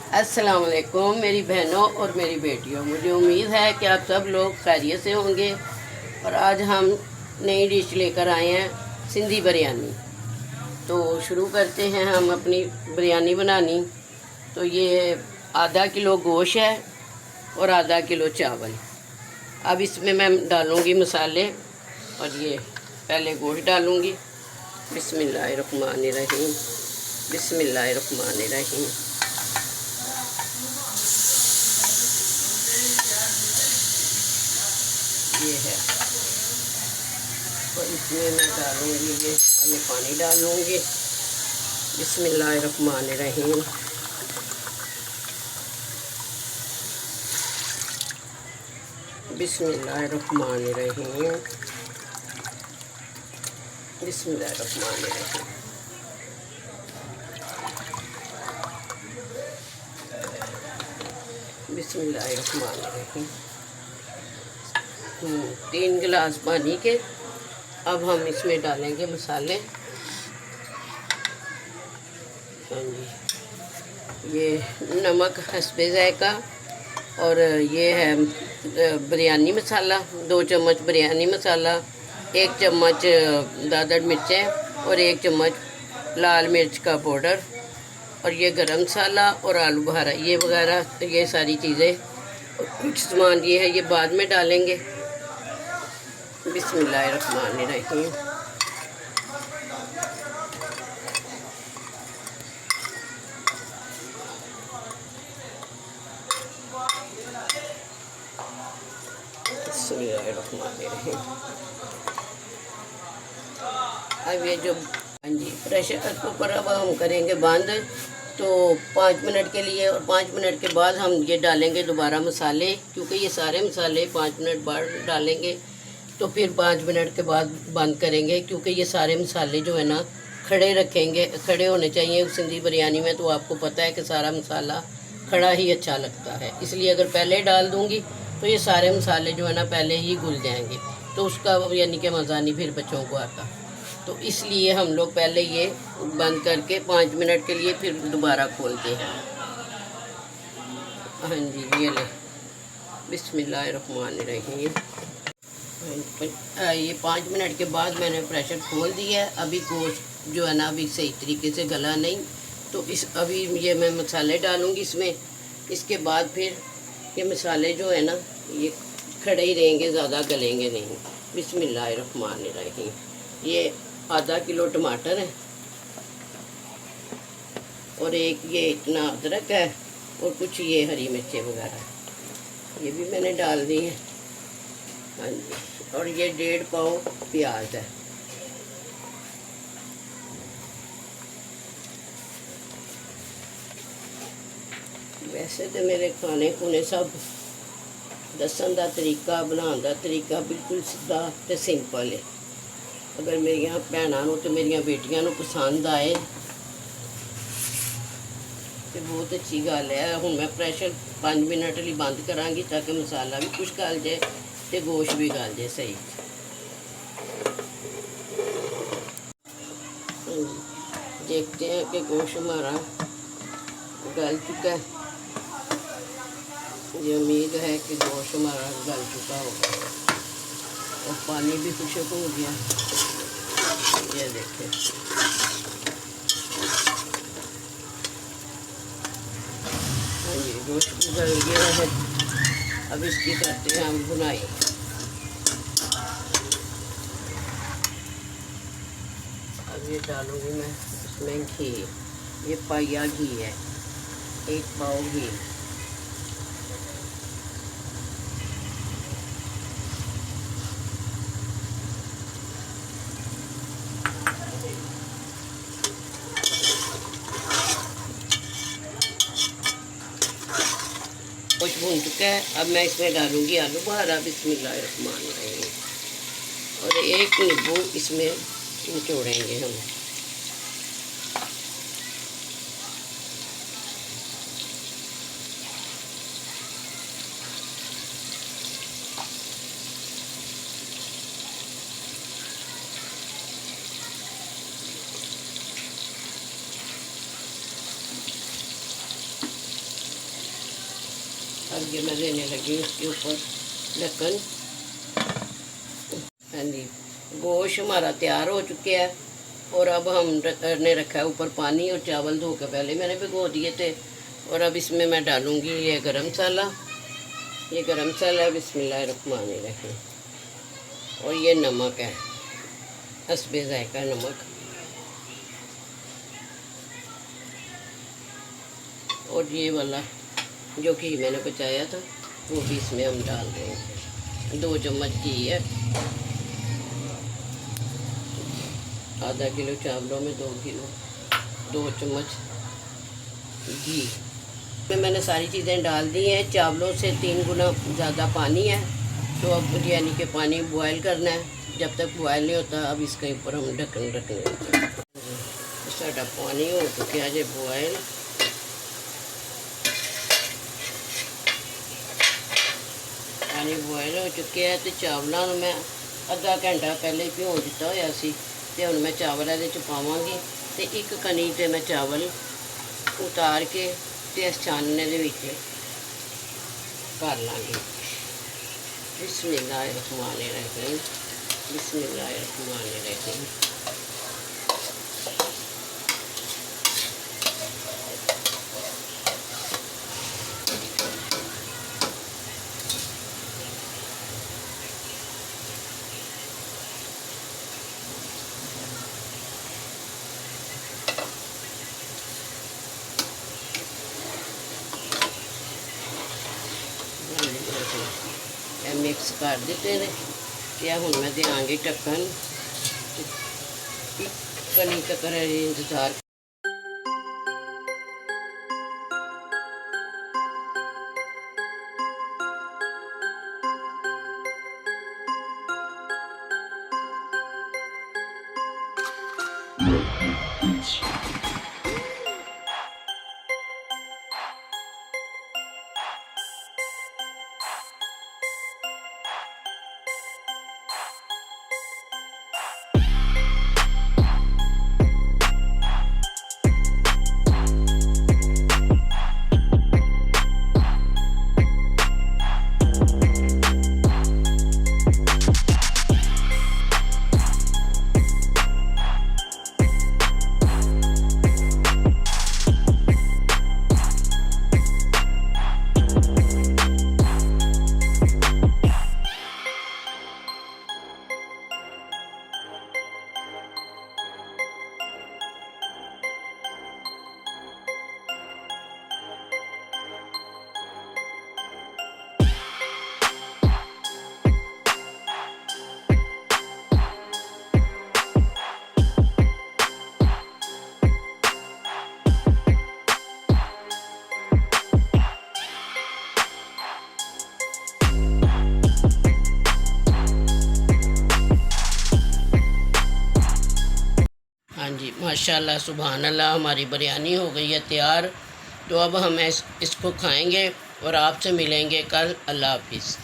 अस्सलाम वालेकुम मेरी बहनों और मेरी बेटियों। मुझे उम्मीद है कि आप सब लोग खैरियत से होंगे। और आज हम नई डिश लेकर आए हैं, सिंधी बिरयानी। तो शुरू करते हैं हम अपनी बिरयानी बनानी। तो ये आधा किलो गोश्त है और आधा किलो चावल। अब इसमें मैं डालूँगी मसाले। और ये पहले गोश्त डालूँगी। बिस्मिल्लाहिर्रहमानिर्रहीम, बिस्मिल्लाहिर्रहमानिर्रहीम। ये है, तो इसमें मैं डालूँगी, ये पहले पानी डालूँगी। बिस्मिल्लाहिर्रहमानिर्रहीम। बिस्मिल्लाहिर्रहमानिर्रहीम, बिस्मिल्लाहिर्रहमानिर्रहीम। बिस्मिल्लाहिर्रहमानिर्रहीम। 3 गिलास पानी के। अब हम इसमें डालेंगे मसाले। हाँ जी, ये नमक हस्बे ज़ायका। और ये है बिरयानी मसाला, 2 चम्मच बिरयानी मसाला, 1 चम्मच दादड़ मिर्चें और 1 चम्मच लाल मिर्च का पाउडर। और ये गरम मसाला और आलू बहारा, ये वगैरह, ये सारी चीज़ें, कुछ सामान ये है, ये बाद में डालेंगे। बिस्मिल्लाहिर्रहमानिर्रहीम। बिस्मिल्लाहिर्रहमानिर्रहीम। अब ये जो, हाँ जी, प्रेशर कुकर अब हम करेंगे बंद। तो 5 मिनट के लिए, और 5 मिनट के बाद हम ये डालेंगे दोबारा मसाले, क्योंकि ये सारे मसाले 5 मिनट बाद डालेंगे। तो फिर 5 मिनट के बाद बंद करेंगे, क्योंकि ये सारे मसाले जो है ना खड़े रखेंगे, खड़े होने चाहिए सिंधी बिरयानी में। तो आपको पता है कि सारा मसाला खड़ा ही अच्छा लगता है, इसलिए अगर पहले डाल दूँगी तो ये सारे मसाले जो है ना पहले ही घुल जाएंगे, तो उसका यानी कि मज़ा नहीं फिर बच्चों को आता। तो इसलिए हम लोग पहले ये बंद करके 5 मिनट के लिए फिर दोबारा खोलते हैं। हाँ जी, ये ले, बिस्मिल्लाहिर्रहमानिर्रहीम। ये 5 मिनट के बाद मैंने प्रेशर खोल दिया है। अभी गोश्त जो है ना अभी सही तरीके से गला नहीं। तो अभी ये मैं मसाले डालूँगी इसमें। इसके बाद फिर ये मसाले जो है ना ये खड़े ही रहेंगे, ज़्यादा गलेंगे नहीं। बिस्मिल्लाहिर्रहमानिर्रहीम। ये आधा किलो टमाटर है और एक ये इतना अदरक है और कुछ ये हरी मिर्चें वगैरह ये भी मैंने डाल दी है। हाँ जी, और ये 1.5 पाव प्याज है। वैसे तो मेरे खाने खुने सब दसन का तरीका, बनाने का तरीका बिल्कुल सीधा तो सिंपल है। अगर मेरिया भैनों तो मेरिया बेटियां पसंद आए तो बहुत अच्छी गल है। हूँ मैं प्रेशर 5 मिनट लिए बंद करांगी, ताकि मसाला भी कुछ गल जाए तो गोश्त भी गल जाए सही। देखते हैं कि गोश्त हमारा गल चुका है। ये उम्मीद है कि गोश्त हमारा गल चुका होगा और पानी भी खुश्क हो गया। ये देखें, हाँ जी, गोश्त भी गल गया है। अब इसकी करते हैं हम बुनाई। अब ये डालूंगी मैं इसमें घी। ये पाया घी है, 1 पाव घी। कुछ भून चुका है। अब मैं इसमें डालूंगी आलू बहारा। बिस्मिल्लाहिर्रहमानिर्रहीम। और 1 नींबू इसमें निचोड़ेंगे हम। अब ये मैं देने लगी हूँ इसके ऊपर ढक्कन। हाँ जी, गोश्त हमारा तैयार हो चुके है और अब हमने रखा है ऊपर पानी और चावल धो के पहले मैंने भिगो दिए थे। और अब इसमें मैं डालूँगी ये गरम मसाला। ये गरम मसाला है, बिस्मिल्लाहिर्रहमानिर्रहीम। और ये नमक है, हस्बे ज़ायका नमक। और ये वाला जो घी मैंने बचाया था वो भी इसमें हम डाल देंगे। 2 चम्मच घी है। आधा किलो चावलों में 2 चम्मच घी में मैंने सारी चीज़ें डाल दी हैं। चावलों से 3 गुना ज़्यादा पानी है, तो अब यानी कि पानी बॉयल करना है। जब तक बॉयल नहीं होता अब इसके ऊपर हम ढक्कन रखेंगे। साडा पानी हो चुका है बॉयल। पानी बॉयल हो चुके हैं तो चावलों में मैं आधा घंटा पहले भिगो दिता होया सी ते हुण मैं चावल इहदे च पावांगी ते एक कनी ते मैं चावल उतार के ते इस छानने दे विच कर लांगी। बिस्मिल्लाहिर्रहमानिर्रहीम, बिस्मिल्लाहिर्रहमानिर्रहीम। मिक्स कर दिते ने ते हुण मैं देंगी ढक्कन। कनी तक इंतजार। हाँ जी, माशाल्लाह सुभान अल्लाह, हमारी बिरयानी हो गई है तैयार। तो अब हम इसको खाएंगे और आपसे मिलेंगे कल। अल्लाह हाफिज़।